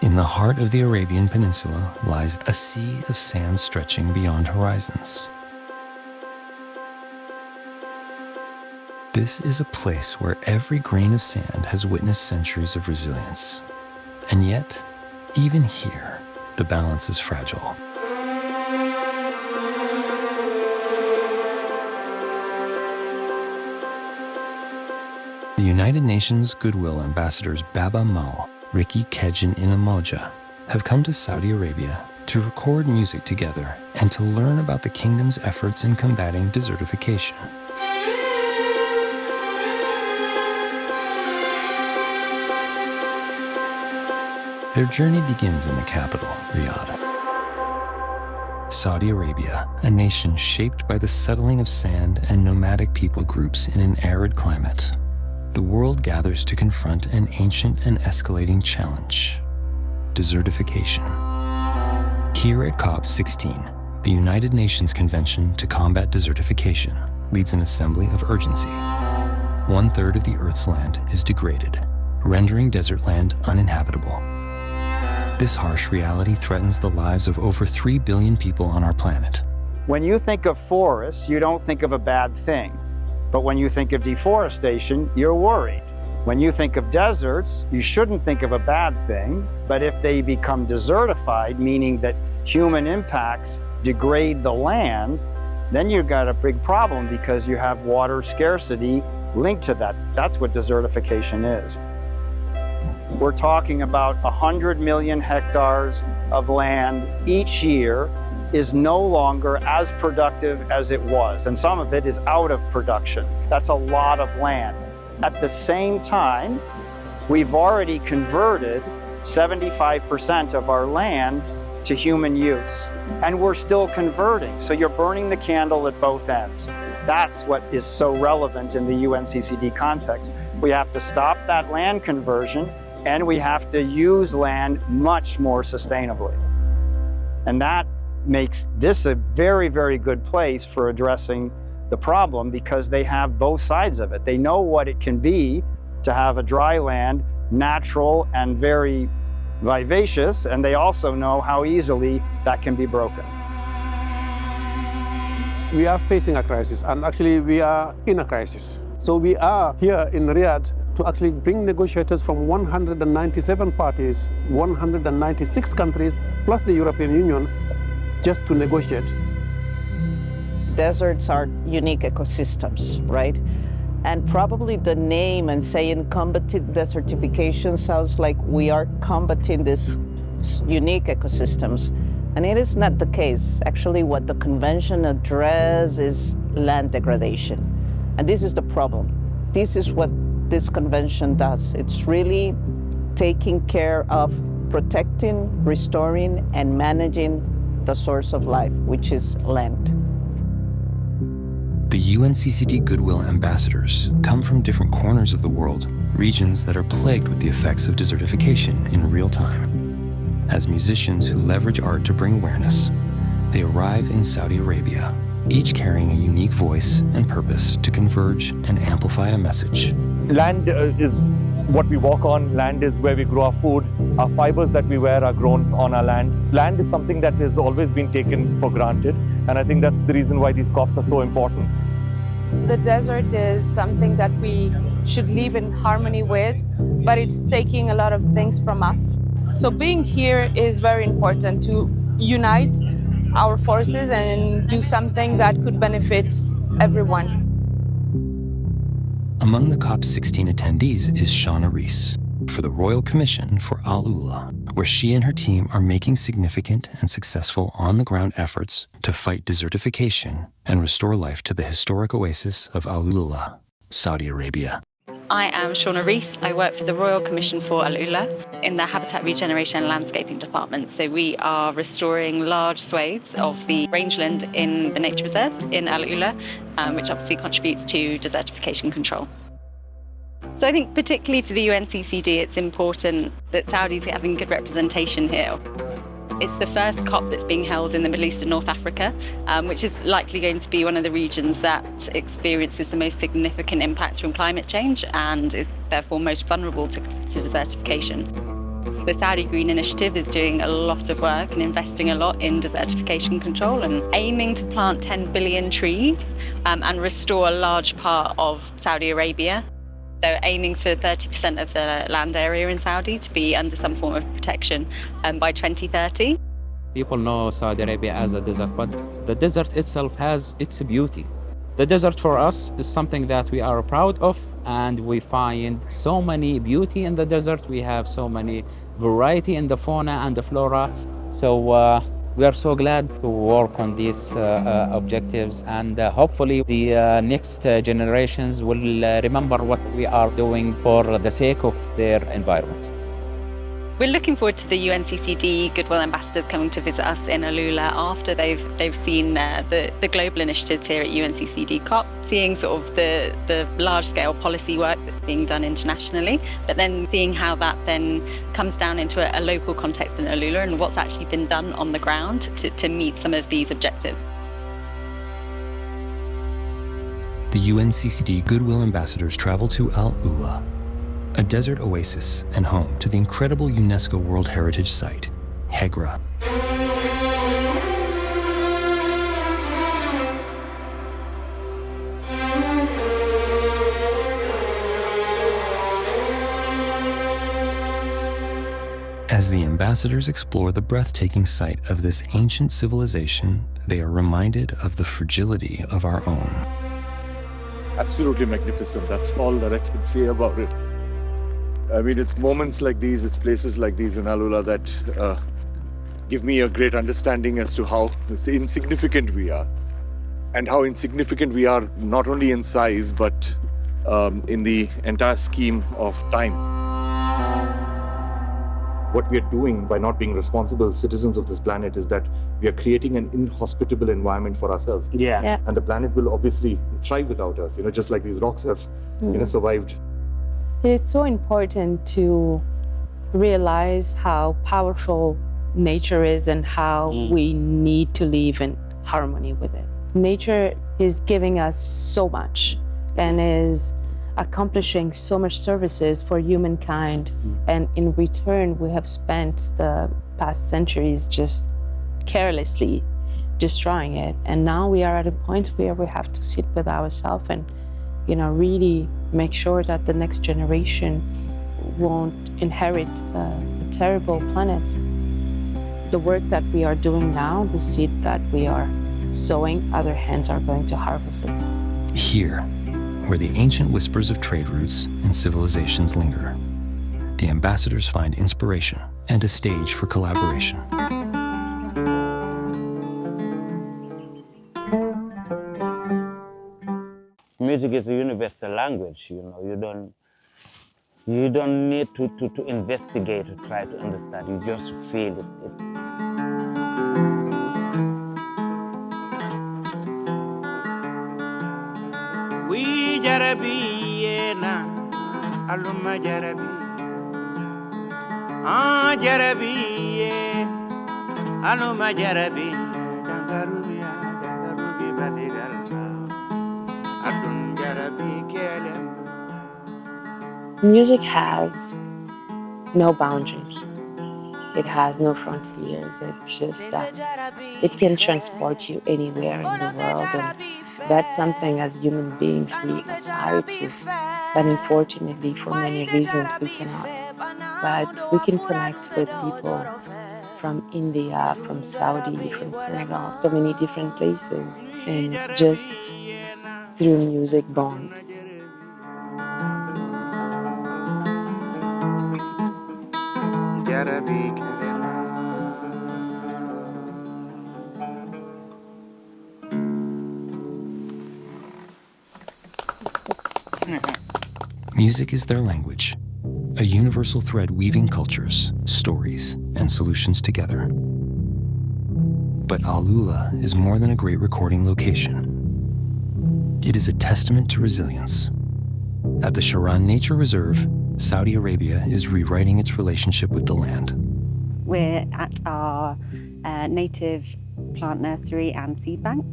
In the heart of the Arabian Peninsula lies a sea of sand stretching beyond horizons. This is a place where every grain of sand has witnessed centuries of resilience. And yet, even here, the balance is fragile. The United Nations Goodwill Ambassadors Baaba Maal, Ricky Kej and Modja have come to Saudi Arabia to record music together and to learn about the kingdom's efforts in combating desertification. Their journey begins in the capital, Riyadh. Saudi Arabia, a nation shaped by the settling of sand and nomadic people groups in an arid climate. The world gathers to confront an ancient and escalating challenge: desertification. Here at COP16, the United Nations Convention to Combat Desertification leads an assembly of urgency. 1/3 of the Earth's land is degraded, rendering desert land uninhabitable. This harsh reality threatens the lives of over 3 billion people on our planet. When you think of forests, you don't think of a bad thing. But when you think of deforestation, you're worried. When you think of deserts, you shouldn't think of a bad thing. But if they become desertified, meaning that human impacts degrade the land, then you've got a big problem because you have water scarcity linked to that. That's what desertification is. We're talking about 100 million hectares of land each year is no longer as productive as it was, and some of it is out of production. That's a lot of land. At the same time, we've already converted 75% of our land to human use, and we're still converting. So you're burning the candle at both ends. That's what is so relevant in the UNCCD context. We have to stop that land conversion, and we have to use land much more sustainably. And that makes this a very, very good place for addressing the problem because they have both sides of it. They know what it can be to have a dry land, natural and very vivacious, and they also know how easily that can be broken. We are facing a crisis, and actually we are in a crisis. So we are here in Riyadh to actually bring negotiators from 197 parties, 196 countries, plus the European Union, just to negotiate. Deserts are unique ecosystems, right? And probably the name and saying combating desertification sounds like we are combating these unique ecosystems. And it is not the case. Actually, what the convention addresses is land degradation. And this is the problem. This is what this convention does. It's really taking care of protecting, restoring, and managing the source of life, which is land. The UNCCD Goodwill Ambassadors come from different corners of the world, regions that are plagued with the effects of desertification in real time. As musicians who leverage art to bring awareness, they arrive in Saudi Arabia, each carrying a unique voice and purpose to converge and amplify a message. Land is what we walk on. Land is where we grow our food. Our fibers that we wear are grown on our land. Land is something that has always been taken for granted, and I think that's the reason why these COPs are so important. The desert is something that we should live in harmony with, but it's taking a lot of things from us. So being here is very important to unite our forces and do something that could benefit everyone. Among the COP16 attendees is Shauna Rees for the Royal Commission for Al-Ula, where she and her team are making significant and successful on-the-ground efforts to fight desertification and restore life to the historic oasis of Al-Ula, Saudi Arabia. I am Shauna Rees. I work for the Royal Commission for Al-Ula in the Habitat Regeneration and Landscaping Department. So we are restoring large swathes of the rangeland in the nature reserves in Al-Ula, which obviously contributes to desertification control. So I think particularly for the UNCCD, it's important that Saudis are having good representation here. It's the first COP that's being held in the Middle East and North Africa, which is likely going to be one of the regions that experiences the most significant impacts from climate change and is therefore most vulnerable to desertification. The Saudi Green Initiative is doing a lot of work and investing a lot in desertification control and aiming to plant 10 billion trees and restore a large part of Saudi Arabia. They're aiming for 30% of the land area in Saudi to be under some form of protection by 2030. People know Saudi Arabia as a desert, but the desert itself has its beauty. The desert for us is something that we are proud of, and we find so many beauty in the desert. We have so many variety in the fauna and the flora. So we are so glad to work on these objectives, and hopefully the next generations will remember what we are doing for the sake of their environment. We're looking forward to the UNCCD Goodwill Ambassadors coming to visit us in Al-Ula after they've seen the global initiatives here at UNCCD COP, seeing sort of the large-scale policy work that's being done internationally, but then seeing how that then comes down into a local context in Al-Ula and what's actually been done on the ground to meet some of these objectives. The UNCCD Goodwill Ambassadors travel to Al-Ula, a desert oasis and home to the incredible UNESCO World Heritage Site, Hegra. As the ambassadors explore the breathtaking site of this ancient civilization, they are reminded of the fragility of our own. Absolutely magnificent. That's all that I can say about it. I mean, it's moments like these, it's places like these in Al-Ula that give me a great understanding as to how insignificant we are. And how insignificant we are, not only in size, but in the entire scheme of time. What we are doing by not being responsible citizens of this planet is that we are creating an inhospitable environment for ourselves. Yeah. And the planet will obviously thrive without us, just like these rocks have survived. It's so important to realize how powerful nature is and how we need to live in harmony with it. Nature is giving us so much and is accomplishing so much services for humankind. And in return, we have spent the past centuries just carelessly destroying it. And now we are at a point where we have to sit with ourselves and really make sure that the next generation won't inherit a terrible planet. The work that we are doing now, the seed that we are sowing, other hands are going to harvest it. Here, where the ancient whispers of trade routes and civilizations linger, the ambassadors find inspiration and a stage for collaboration. Music is a universal language, You don't need to investigate or try to understand. You just feel it. We jarabi na aluma jarabi jarabi aluma jarabi jangarubi badigal adun jarabi kelem. Music has no boundaries. It has no frontiers. It's just that it can transport you anywhere in the world. And that's something as human beings we aspire to. But unfortunately, for many reasons, we cannot. But we can connect with people from India, from Saudi, from Senegal, so many different places. And just through music bond. Music is their language, a universal thread weaving cultures, stories, and solutions together. But Al-Ula is more than a great recording location. It is a testament to resilience. At the Sharaan Nature Reserve, Saudi Arabia is rewriting its relationship with the land. We're at our native plant nursery and seed bank.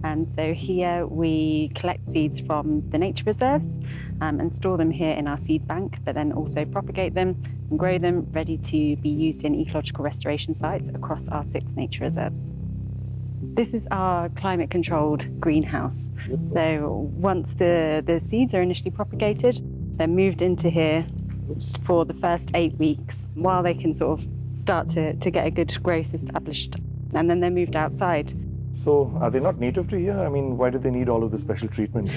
And so here we collect seeds from the nature reserves and store them here in our seed bank, but then also propagate them and grow them ready to be used in ecological restoration sites across our 6 nature reserves. This is our climate-controlled greenhouse. So once the seeds are initially propagated, they're moved into here for the first 8 weeks while they can sort of start to get a good growth established. And then they're moved outside. So are they not native to here? I mean, why do they need all of this special treatment?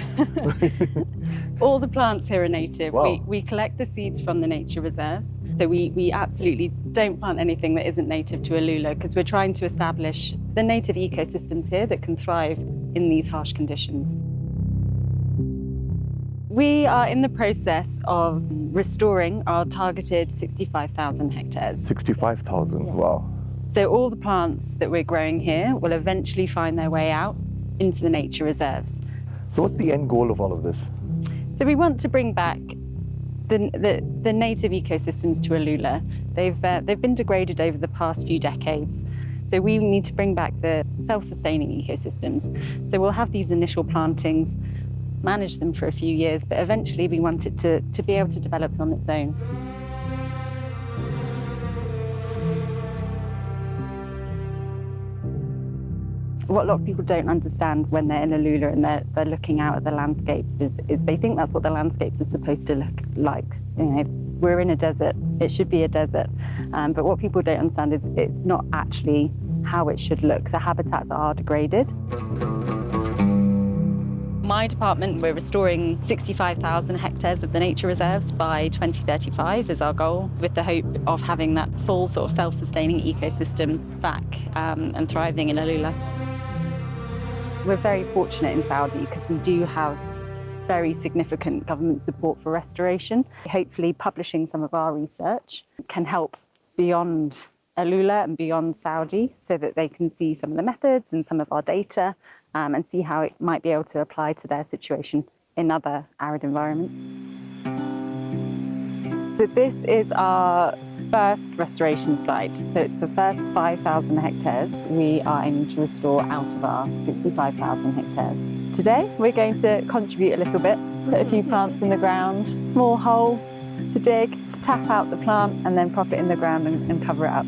All the plants here are native. Wow. We collect the seeds from the nature reserves. So we absolutely don't plant anything that isn't native to Al-Ula because we're trying to establish the native ecosystems here that can thrive in these harsh conditions. We are in the process of restoring our targeted 65,000 hectares. 65,000, wow. So all the plants that we're growing here will eventually find their way out into the nature reserves. So what's the end goal of all of this? So we want to bring back the native ecosystems to Al-Ula. They've been degraded over the past few decades. So we need to bring back the self-sustaining ecosystems. So we'll have these initial plantings, manage them for a few years, but eventually we want it to be able to develop on its own. What a lot of people don't understand when they're in Al-Ula and they're looking out at the landscapes is they think that's what the landscapes are supposed to look like. You know, we're in a desert, it should be a desert. But what people don't understand is it's not actually how it should look. The habitats are degraded. My department, we're restoring 65,000 hectares of the nature reserves by 2035 is our goal, with the hope of having that full sort of self-sustaining ecosystem back and thriving in Al-Ula. We're very fortunate in Saudi because we do have very significant government support for restoration. Hopefully publishing some of our research can help beyond Al-Ula and beyond Saudi so that they can see some of the methods and some of our data and see how it might be able to apply to their situation in other arid environments. So this is our first restoration site. So it's the first 5,000 hectares we are aiming to restore out of our 65,000 hectares. Today we're going to contribute a little bit, put a few plants in the ground, small hole to dig, tap out the plant and then pop it in the ground and cover it up.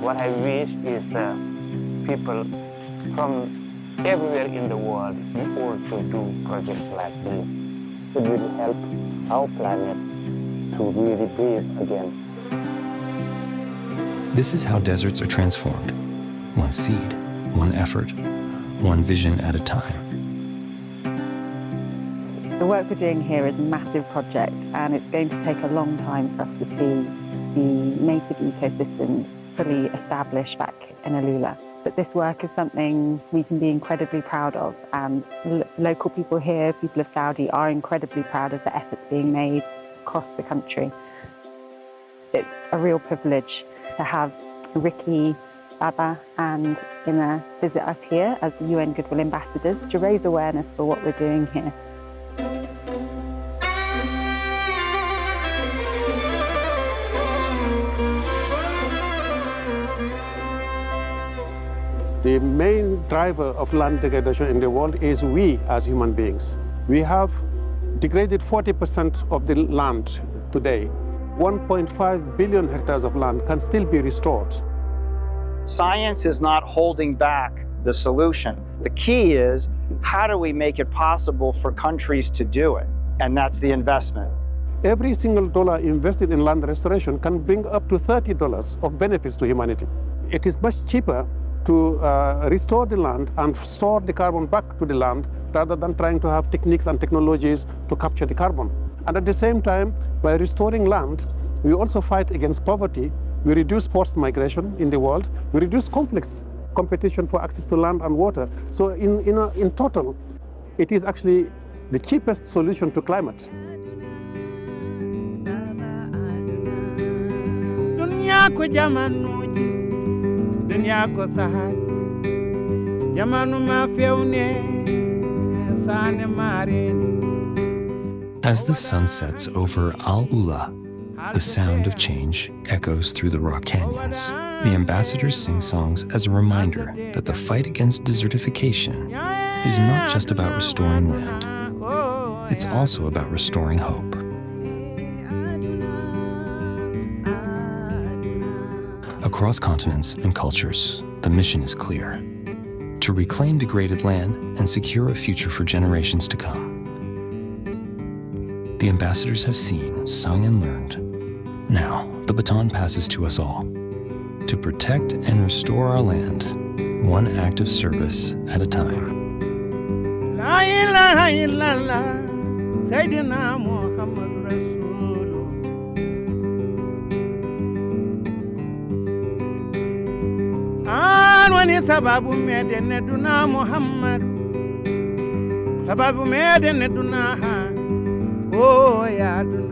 What I wish is people from everywhere in the world also do projects like this. It will help our planet to really breathe again. This is how deserts are transformed. One seed, one effort, one vision at a time. The work we're doing here is a massive project and it's going to take a long time for us to see the native ecosystems fully established back in Al-Ula. But this work is something we can be incredibly proud of, and local people here, people of Saudi, are incredibly proud of the efforts being made across the country. It's a real privilege to have Ricky, Baaba and Ina visit us here as UN Goodwill Ambassadors to raise awareness for what we're doing here. The main driver of land degradation in the world is we as human beings. We have degraded 40% of the land today. 1.5 billion hectares of land can still be restored. Science is not holding back the solution. The key is, how do we make it possible for countries to do it? And that's the investment. Every single dollar invested in land restoration can bring up to $30 of benefits to humanity. It is much cheaper to restore the land and store the carbon back to the land rather than trying to have techniques and technologies to capture the carbon. And at the same time, by restoring land, we also fight against poverty, we reduce forced migration in the world, we reduce conflicts, competition for access to land and water. So in total, it is actually the cheapest solution to climate. As the sun sets over Al-Ula, the sound of change echoes through the raw canyons. The ambassadors sing songs as a reminder that the fight against desertification is not just about restoring land. It's also about restoring hope. Across continents and cultures, the mission is clear: to reclaim degraded land and secure a future for generations to come. The ambassadors have seen, sung, and learned. Now, the baton passes to us all, to protect and restore our land, one act of service at a time. La ilaha illallah, Sayyidina Muhammad Rasul. Anwani sababu medene duna Muhammad, sababu medene duna ha, oh ya duna.